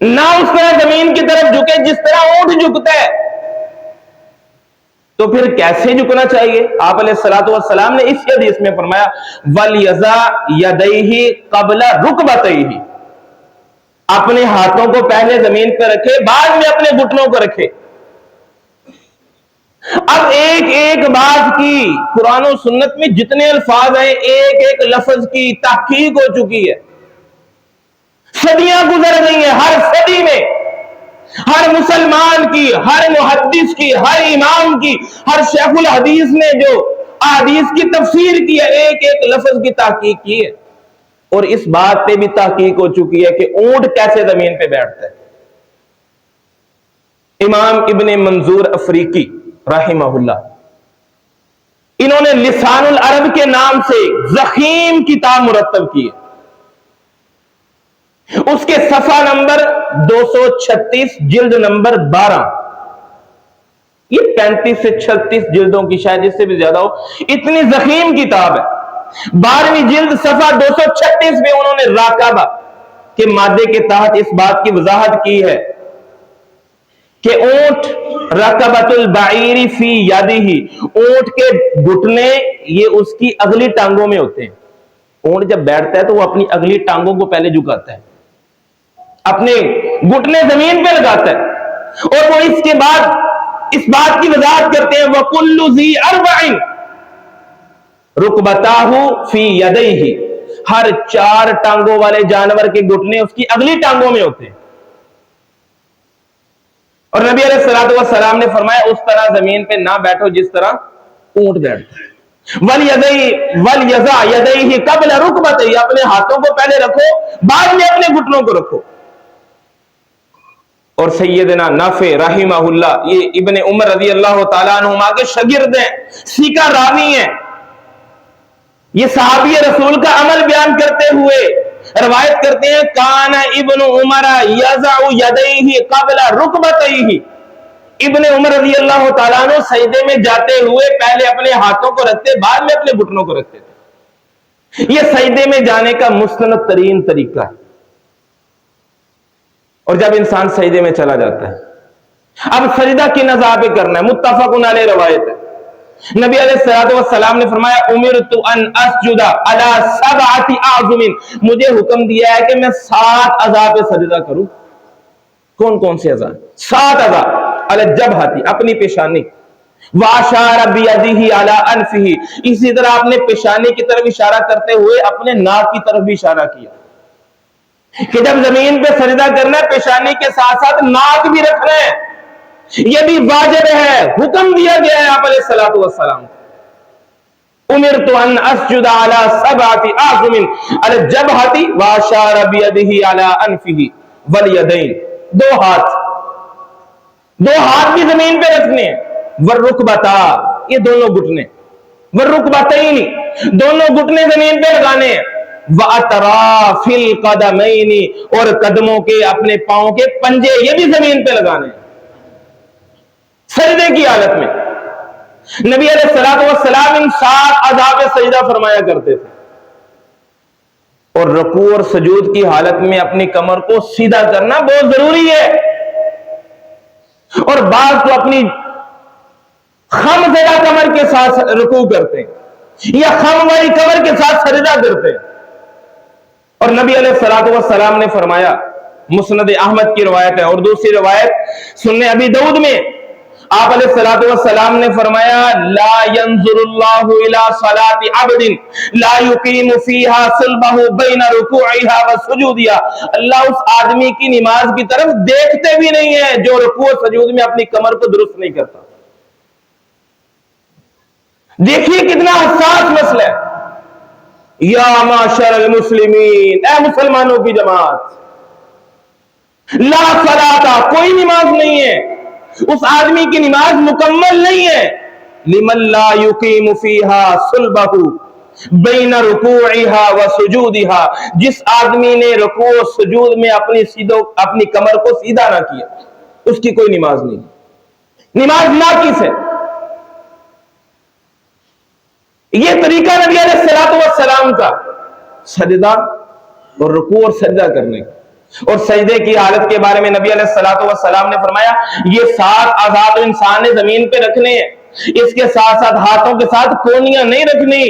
نہ اس طرح زمین کی طرف جھکے جس طرح اونٹ جھکتا ہے. تو پھر کیسے جھکنا چاہیے؟ آپ علیہ الصلوۃ والسلام نے اس حدیث میں فرمایا وَلْيَضَعْ يَدَيْهِ قَبْلَ رُكْبَتَيْهِ، اپنے ہاتھوں کو پہلے زمین پہ رکھے، بعد میں اپنے گھٹنوں کو رکھے. اب ایک ایک بات کی قرآن و سنت میں جتنے الفاظ ہیں، ایک ایک لفظ کی تحقیق ہو چکی ہے. صدیاں گزر گئی ہیں، ہر صدی میں ہر مسلمان کی، ہر محدث کی، ہر امام کی، ہر شیخ الحدیث نے جو احادیث کی تفسیر کی ہے، ایک ایک لفظ کی تحقیق کی ہے. اور اس بات پہ بھی تحقیق ہو چکی ہے کہ اونٹ کیسے زمین پہ بیٹھتا ہے. امام ابن منظور افریقی رحمہ اللہ، انہوں نے لسان العرب کے نام سے ضخیم کتاب مرتب کی ہے. اس کے صفحہ نمبر 236 جلد نمبر 12، یہ 35 سے 36 جلدوں کی، شاید اس سے بھی زیادہ ہو، اتنی ضخیم کتاب ہے. 12ویں جلد صفحہ 236 میں انہوں نے راکبہ کے مادے کے تحت اس بات کی وضاحت کی ہے کہ اونٹ رکبۃ البعیر فی یدہ، اونٹ کے گھٹنے یہ اس کی اگلی ٹانگوں میں ہوتے ہیں. اونٹ جب بیٹھتا ہے تو وہ اپنی اگلی ٹانگوں کو پہلے جھکاتا ہے، اپنے گھٹنے زمین پہ لگاتا ہے، اور وہ اس کے بعد اس بات کی وضاحت کرتے ہیں وَكُلُّ ذِي أَرْبَعٍ رُكْبَتَاهُ فِي يَدَيْهِ، ہر 4 ٹانگوں والے جانور کے گھٹنے اس کی اگلی ٹانگوں میں ہوتے ہیں. اور نبی علیہ الصلوۃ والسلام نے فرمایا اس طرح زمین پہ نہ بیٹھو جس طرح اونٹ بیٹھتا ہے. وَلْيَضَعْ يَدَيْهِ قَبْلَ رُكْبَتَيْهِ، اپنے ہاتھوں کو پہلے رکھو، بعد میں اپنے گھٹنوں کو رکھو. اور سیدنا نافع رحمہ اللہ، یہ ابن عمر رضی اللہ تعالیٰ عنہما کے شاگرد ہیں، سیکھا راوی ہیں، یہ صحابی رسول کا عمل بیان کرتے ہوئے روایت کرتے ہیں کان ابن عمر یضع یدیہ قبل رکبتیہ، ابن عمر رضی اللہ تعالیٰ عنہ سجدے میں جاتے ہوئے پہلے اپنے ہاتھوں کو رکھتے، بعد میں اپنے گھٹنوں کو رکھتے تھے. یہ سجدے میں جانے کا مستند ترین طریقہ ہے. اور جب انسان سجدے میں چلا جاتا ہے، اب سجدہ کن اعضاء پہ کرنا ہے؟ متفق علیہ روایت ہے. نبی علیہ الصلوۃ والسلام نے فرمایا امرت ان اسجد علی 7 اعظم، مجھے حکم دیا ہے کہ میں 7 اعضاء پہ سجدہ کروں. کون کون سے اعضاء؟ 7 اعضاء. علی الجبہۃ، اپنی پیشانی، واشار بیدہ علی انفہ، اسی طرح آپ نے پیشانی کی طرف اشارہ کرتے ہوئے اپنے ناک کی طرف بھی اشارہ کیا کہ جب زمین پہ سجدہ کرنا ہے پیشانی کے ساتھ ساتھ ناک بھی رکھنا ہے. یہ بھی واجب ہے، حکم دیا گیا ہے آپ علیہ الصلوۃ والسلام. امرت ان اسجد علی 7 اعظم علی الجبہۃ واشار بیدہ علی انفہ والیدین، 2 ہاتھ بھی زمین پہ رکھنے ہیں. والرکبتا، یہ دونوں گھٹنے، والرکبتین، دونوں گھٹنے زمین پہ لگانے ہیں. وَأَطْرَافِ الْقَدَمَيْنِ، اور قدموں کے، اپنے پاؤں کے پنجے یہ بھی زمین پہ لگانے ہیں سجدے کی حالت میں. نبی علیہ الصلوۃ والسلام ان 7 اعضاء پہ سجدہ فرمایا کرتے تھے. اور رکوع اور سجود کی حالت میں اپنی کمر کو سیدھا کرنا بہت ضروری ہے. اور بعض تو اپنی خم زدہ کمر کے ساتھ رکوع کرتے ہیں یا خم والی کمر کے ساتھ سجدہ کرتے ہیں. اور نبی علیہ الصلوۃ والسلام نے فرمایا، مسند احمد کی روایت ہے اور دوسری روایت سنن ابی داؤد میں آپ علیہ الصلوۃ والسلام نے فرمایا لا ينظر اللہ الی صلاۃ عبد لا یقیم فیہا صلبہ بین رکوعہا وسجودہا، اللہ اس آدمی کی نماز کی طرف دیکھتے بھی نہیں ہے جو رکوع و سجود میں اپنی کمر کو درست نہیں کرتا. دیکھیے کتنا حساس مسئلہ ہے. یا معاشر المسلمین، اے مسلمانوں کی جماعت، لا صلاۃ، کوئی نماز نہیں ہے، اس آدمی کی نماز مکمل نہیں ہے. لمن لا یقیم فیہا صلبہ بین رکوعہا وسجودہا، جس آدمی نے رکوع و سجود میں اپنی کمر کو سیدھا نہ کیا، اس کی کوئی نماز نہیں، نماز ناقص ہے. یہ طریقہ نبی علیہ الصلوۃ والسلام کا سجدہ اور رکوع اور سجدہ کرنے کا. اور سجدے کی حالت کے بارے میں نبی علیہ الصلوۃ والسلام نے فرمایا یہ 7 اعضاء انسان نے زمین پہ رکھنے ہیں، اس کے ساتھ ساتھ ہاتھوں کے ساتھ کونیاں نہیں رکھنی۔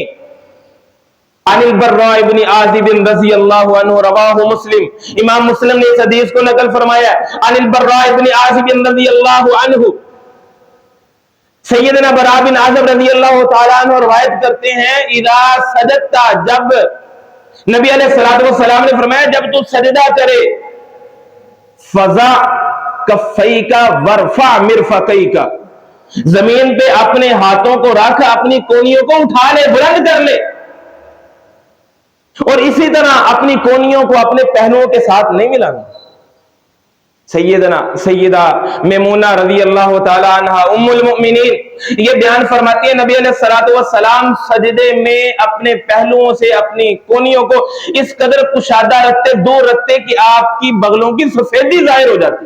عن البراء ابن عازب رضی اللہ عنہ رواہ مسلم، امام مسلم نے اس حدیث کو نقل فرمایا ہے۔ عن البراء ابن عازب رضی اللہ عنہ، سیدنا براء بن عازب رضی اللہ تعالیٰ عنہ روایت کرتے ہیں اذا سجدت، جب نبی علیہ الصلوۃ والسلام نے فرمایا جب تو سجدہ کرے فضع کفیک ورفع مرفقیک، زمین پہ اپنے ہاتھوں کو رکھ، اپنی کونیوں کو اٹھا لے، بلند کر لے، اور اسی طرح اپنی کونیوں کو اپنے پہلوؤں کے ساتھ نہیں ملانا۔ سیدہ میمونہ رضی اللہ تعالی عنہ ام المؤمنین یہ بیان فرماتی ہے نبی علیہ الصلوۃ والسلام سجدے میں اپنے پہلوؤں سے اپنی کونیوں کو اس قدر کشادہ رکھتے، دور رکھتے کہ آپ کی بغلوں کی سفیدی ظاہر ہو جاتی،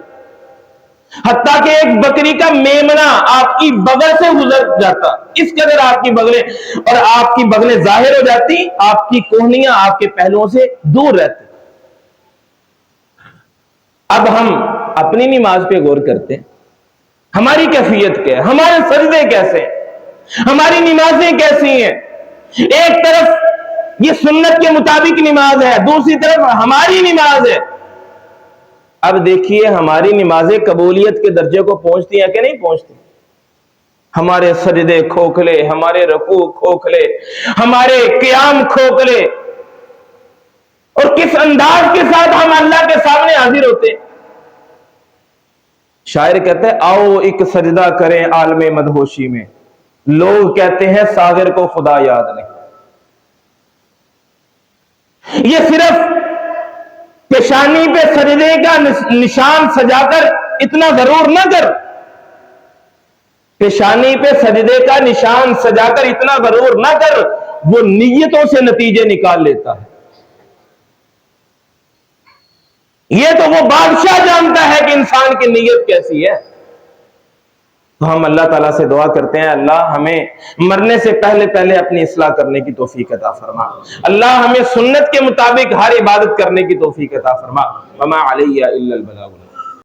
حتیٰ کہ ایک بکری کا میمنہ آپ کی بغل سے گزر جاتا، اس قدر آپ کی بغلیں اور آپ کی بغلیں ظاہر ہو جاتی، آپ کی کونیاں آپ کے پہلوؤں سے دور رہتی۔ اب ہم اپنی نماز پہ غور کرتے ہیں، ہماری کیفیت کیا ہے، ہمارے سجدے کیسے ہیں، ہماری نمازیں کیسی ہیں۔ ایک طرف یہ سنت کے مطابق نماز ہے، دوسری طرف ہماری نماز ہے۔ اب دیکھیے ہماری نمازیں قبولیت کے درجے کو پہنچتی ہیں کہ نہیں پہنچتی؟ ہمارے سجدے کھوکھلے، ہمارے رکوع کھوکھلے، ہمارے قیام کھوکھلے، اور کس انداز کے ساتھ ہم اللہ کے سامنے حاضر ہوتے ہیں۔ شاعر کہتے ہیں آؤ ایک سجدہ کریں عالم مدہوشی میں، لوگ کہتے ہیں ساغر کو خدا یاد نہیں۔ یہ صرف پیشانی پہ سجدے کا نشان سجا کر اتنا ضرور نہ کر، پیشانی پہ سجدے کا نشان سجا کر اتنا ضرور نہ کر، وہ نیتوں سے نتیجے نکال لیتا ہے۔ یہ تو وہ بادشاہ جانتا ہے کہ انسان کی نیت کیسی ہے۔ تو ہم اللہ تعالیٰ سے دعا کرتے ہیں اللہ ہمیں مرنے سے پہلے اپنی اصلاح کرنے کی توفیق عطا فرما، اللہ ہمیں سنت کے مطابق ہر عبادت کرنے کی توفیق عطا فرما۔ وما علیہ الا البلاغ۔